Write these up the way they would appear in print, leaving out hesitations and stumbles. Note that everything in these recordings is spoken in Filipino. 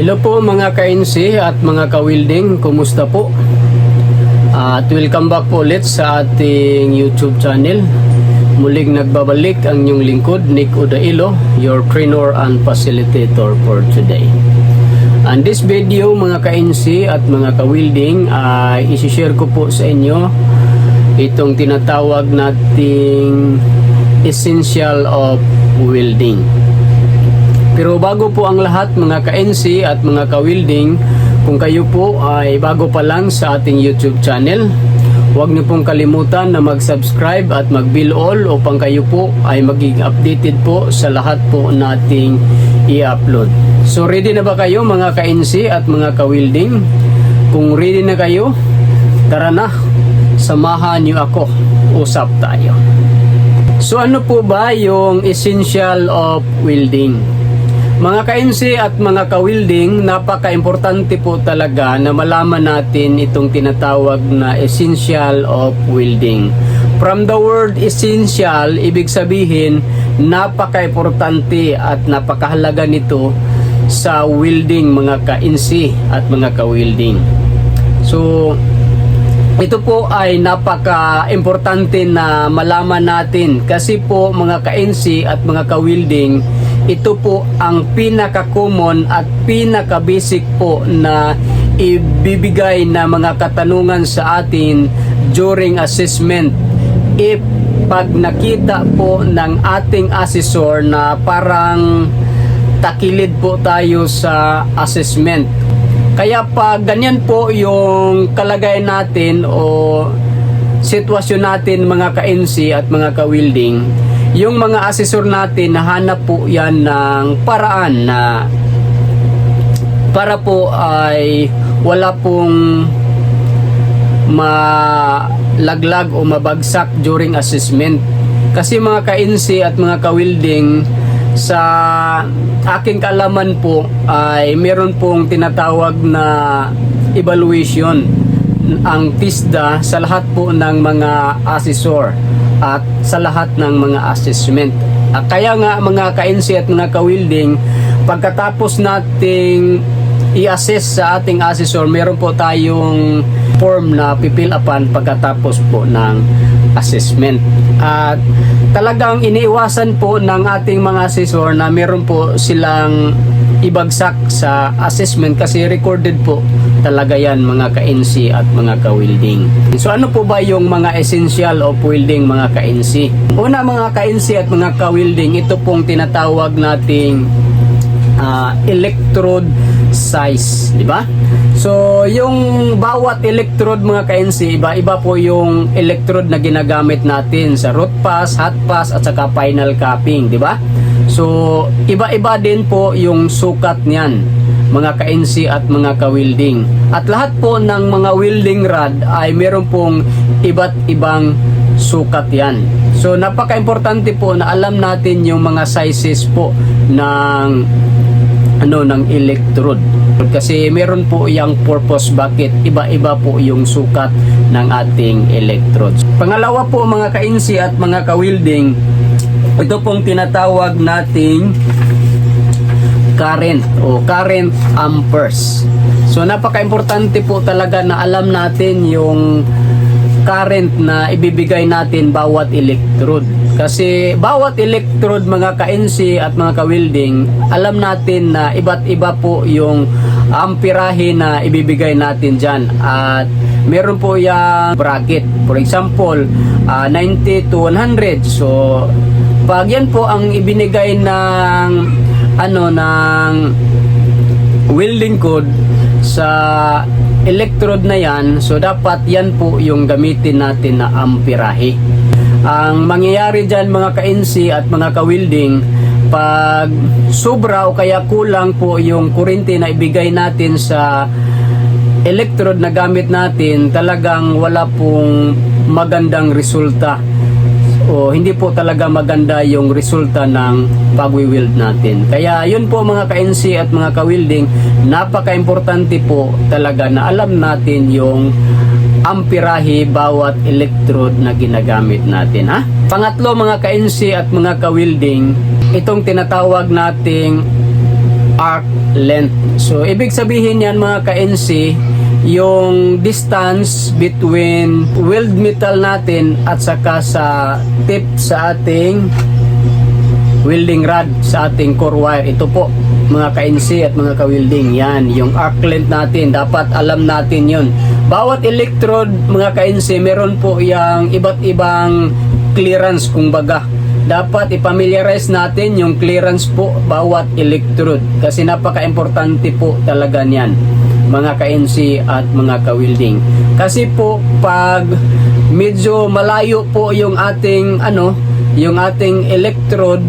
Hello po mga ka-NC at mga ka-welding, kumusta po? At welcome back po ulit sa ating YouTube channel. Muling nagbabalik ang inyong lingkod, Nick Udailo, your trainer and facilitator for today. And this video mga ka-NC at mga ka-welding, isi-share ko po sa inyo itong tinatawag nating essential of welding. Pero bago po ang lahat mga ka-NC at mga ka-welding, kung kayo po ay bago pa lang sa ating YouTube channel, huwag niyo pong kalimutan na mag-subscribe at mag-bell all upang kayo po ay maging updated po sa lahat po nating i-upload. So ready na ba kayo mga ka-NC at mga ka-welding? Kung ready na kayo, tara na, samahan niyo ako, usap tayo. So ano po ba yung essential of welding? Mga ka-NC at mga ka-welding, napaka-importante po talaga na malaman natin itong tinatawag na essential of welding. From the word essential, ibig sabihin napaka-importante at napakahalaga nito sa welding mga ka-NC at mga ka-welding. So ito po ay napaka-importante na malaman natin kasi po mga ka-NC at mga ka-welding, ito po ang pinaka-common at pinaka-basic po na ibibigay na mga katanungan sa atin during assessment. If pag nakita po ng ating assessor na parang takilid po tayo sa assessment. Kaya pag ganyan po yung kalagayan natin o sitwasyon natin mga ka-NC at mga ka-welding, yung mga assessor natin nahanap po yan ng paraan na para po ay wala pong malaglag o mabagsak during assessment. Kasi mga ka-NC at mga ka-welding, sa aking kaalaman po ay meron pong tinatawag na evaluation ang TISDA sa lahat po ng mga assessor at sa lahat ng mga assessment. Kaya nga mga ka-NC at mga ka-welding, pagkatapos nating i-assess sa ating assessor, meron po tayong form na pipil upan pagkatapos po ng assessment. At talagang iniiwasan po ng ating mga assessor na meron po silang ibagsak sa assessment kasi recorded po talaga yan mga ka-NC at mga ka-welding. So ano po ba yung mga essential of welding mga ka-NC? Una mga ka-NC at mga ka-welding, ito pong tinatawag nating electrode size, di ba? So yung bawat electrode mga ka-NC, iba-iba po yung electrode na ginagamit natin sa root pass, hot pass at saka final capping, di ba? So iba-iba din po yung sukat niyan mga ka-NC at mga ka-welding. At lahat po ng mga welding rod ay meron pong iba't ibang sukat yan. So napaka-importante po na alam natin yung mga sizes po ng electrode. Kasi meron po yung purpose bakit iba-iba po yung sukat ng ating electrodes. Pangalawa po mga ka-NC at mga ka-welding, ito pong tinatawag nating current o current amperes. So napaka-importante po talaga na alam natin yung current na ibibigay natin bawat electrode. Kasi bawat electrode mga ka-NC at mga ka-welding, alam natin na iba't iba po yung amperahe na ibibigay natin dyan. At meron po yung bracket. For example, 90 to 100. So pag yan po ang ibinigay ng ng welding code sa electrode na yan, so dapat yan po yung gamitin natin na amperahe. Ang mangyayari dyan mga ka-NC at mga ka-welding, pag sobra o kaya kulang po yung kuryente na ibigay natin sa electrode na gamit natin, talagang wala pong magandang resulta o hindi po talaga maganda yung resulta ng pag-weld natin. Kaya yun po mga ka-NC at mga ka-welding, napaka-importante po talaga na alam natin yung amperahe bawat electrode na ginagamit natin, ha? Pangatlo mga ka-NC at mga ka-welding, itong tinatawag nating arc length. So ibig sabihin yan mga ka-NC, yung distance between weld metal natin at saka sa tip sa ating welding rod, sa ating core wire. Ito po mga ka-NC at mga ka-welding, yan yung arc length natin. Dapat alam natin yun. Bawat electrode mga ka-NC meron po yung iba't ibang clearance, kumbaga. Dapat ipamiliarize natin yung clearance po bawat electrode kasi napaka-importante po talaga niyan mga ka-NC at mga ka-welding. Kasi po pag medyo malayo po yung ating yung ating electrode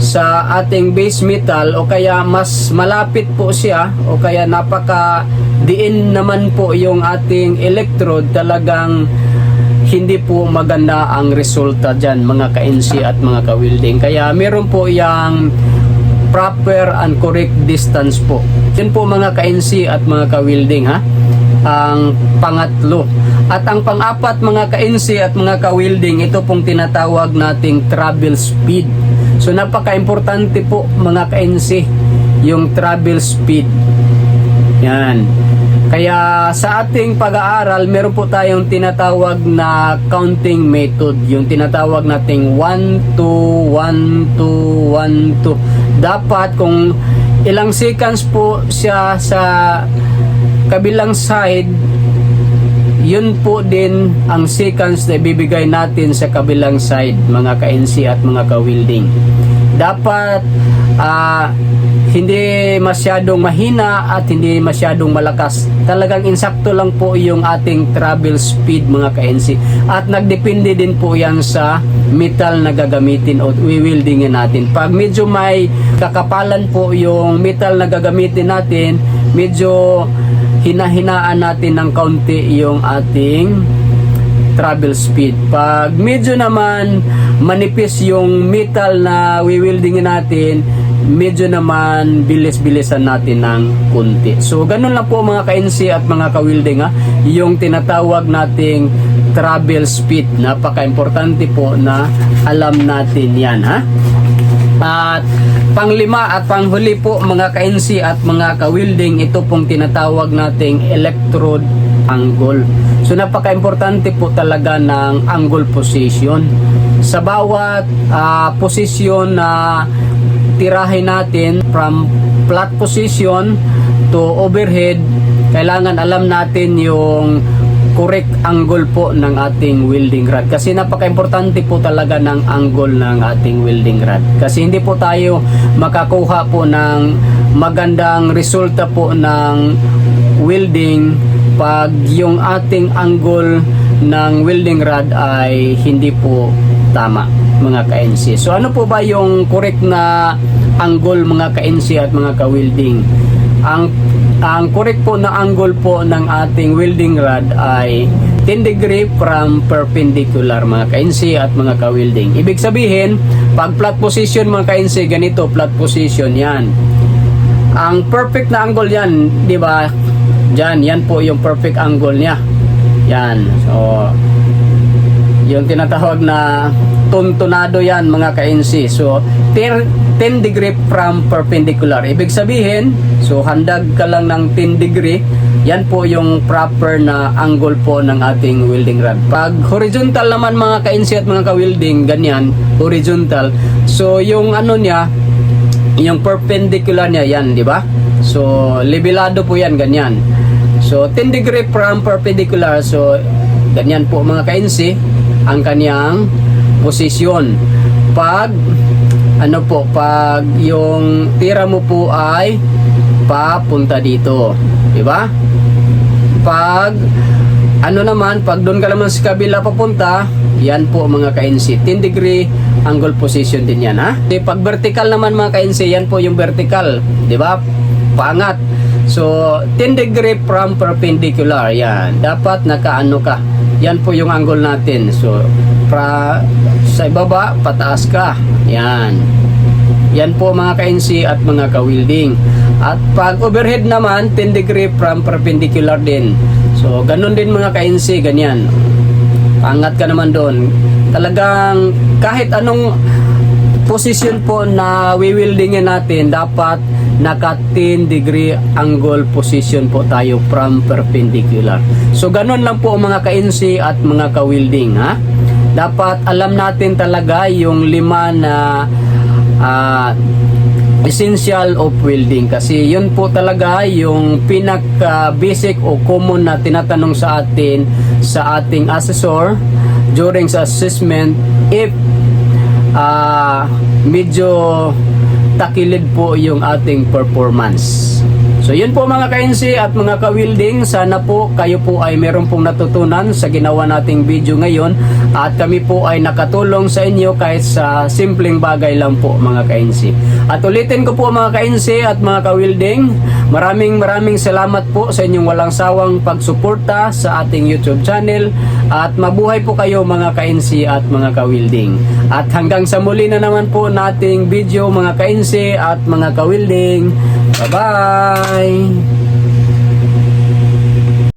sa ating base metal, o kaya mas malapit po siya, o kaya napaka diin naman po yung ating electrode, talagang hindi po maganda ang resulta dyan mga ka-NC at mga ka-welding. Kaya meron po yung proper and correct distance po. Yun po mga ka-NC at mga ka-welding, ha, ang pangatlo. At ang pang-apat mga ka-NC at mga ka-welding, ito pong tinatawag nating travel speed. So napaka-importante po mga ka-NC yung travel speed. Yan. Kaya sa ating pag-aaral, meron po tayong tinatawag na counting method. Yung tinatawag nating 1, 2, 1, 2, 1, 2. Dapat kung ilang seconds po siya sa kabilang side, yun po din ang seconds na ibibigay natin sa kabilang side mga ka-NC at mga ka-welding. Dapat hindi masyadong mahina at hindi masyadong malakas. Talagang insakto lang po yung ating travel speed mga ka-NC. At nagdepende din po yan sa metal na gagamitin o wiwildingin natin. Pag medyo may kakapalan po yung metal na gagamitin natin, medyo hinahinaan natin ng kaunti yung ating travel speed. Pag medyo naman manipis yung metal na wiwildingin natin, medyo naman bilis-bilisan natin ng kunti. So ganun lang po mga ka-NC at mga ka-welding, ha, yung tinatawag nating travel speed. Napaka-importante po na alam natin yan, ha. At panglima at panghuli po mga ka-NC at mga ka-welding, ito pong tinatawag nating electrode angle. So napaka-importante po talaga ng angle position. Sa bawat posisyon na tirahin natin from flat position to overhead, kailangan alam natin yung correct angle po ng ating welding rod. Kasi napaka-importante po talaga ng angle ng ating welding rod. Kasi hindi po tayo makakuha po ng magandang resulta po ng welding pag yung ating angle ng welding rod ay hindi po tama mga ka-NC. So ano po ba yung correct na angle mga ka-NC at mga ka-welding? Ang correct po na angle po ng ating welding rod ay 10 degree from perpendicular mga ka-NC at mga ka-welding. Ibig sabihin, pag flat position mga ka-NC, ganito flat position yan. Ang perfect na angle yan, di ba? Diyan, yan po yung perfect angle niya. Yan. So yung tinatawag na tuntunado yan mga ka-NC. So 10 degree from perpendicular. Ibig sabihin, so handag ka lang ng 10 degree, yan po yung proper na angle po ng ating welding rod. Pag horizontal naman mga ka-NC at mga ka-welding, ganyan, horizontal. So yung ano niya, yung perpendicular niya yan, di ba? So levelado po yan, ganyan. So 10 degree from perpendicular. So ganyan po mga ka-NC ang kanyang posisyon. Pag pag yung tira mo po ay papunta dito, di ba? Pag pag doon ka naman sa kabila papunta, yan po mga ka-NC, 10 degree angle position din yan, ha. Pag vertical naman mga ka-NC, yan po yung vertical, di ba? Paangat. So 10 degree from perpendicular, yan. Dapat nakaano ka. Yan po yung angle natin. So sa ibaba, pataas ka. Yan. Yan po mga ka-NC at mga ka-welding. At pag overhead naman, 10 degree from perpendicular din. So ganun din mga ka-NC, ganyan. Pangat ka naman doon. Talagang kahit anong position po na wiwildingin natin, dapat naka 10 degree angle position po tayo from perpendicular. So ganun lang po mga ka-NC at mga ka-welding, ha. Dapat alam natin talaga yung 5 na essential of welding, kasi yun po talaga yung pinaka basic o common na tinatanong sa atin sa ating assessor during sa assessment if medyo takilid po yung ating performance. So yun po mga ka-NC at mga ka-welding, sana po kayo po ay meron pong natutunan sa ginawa nating video ngayon at kami po ay nakatulong sa inyo kahit sa simpleng bagay lang po mga ka-NC. At ulitin ko po mga ka-NC at mga ka-welding, maraming salamat po sa inyong walang sawang pagsuporta sa ating YouTube channel at mabuhay po kayo mga ka-NC at mga ka-welding. At hanggang sa muli na naman po nating video mga ka-NC at mga ka-welding. Bye-bye!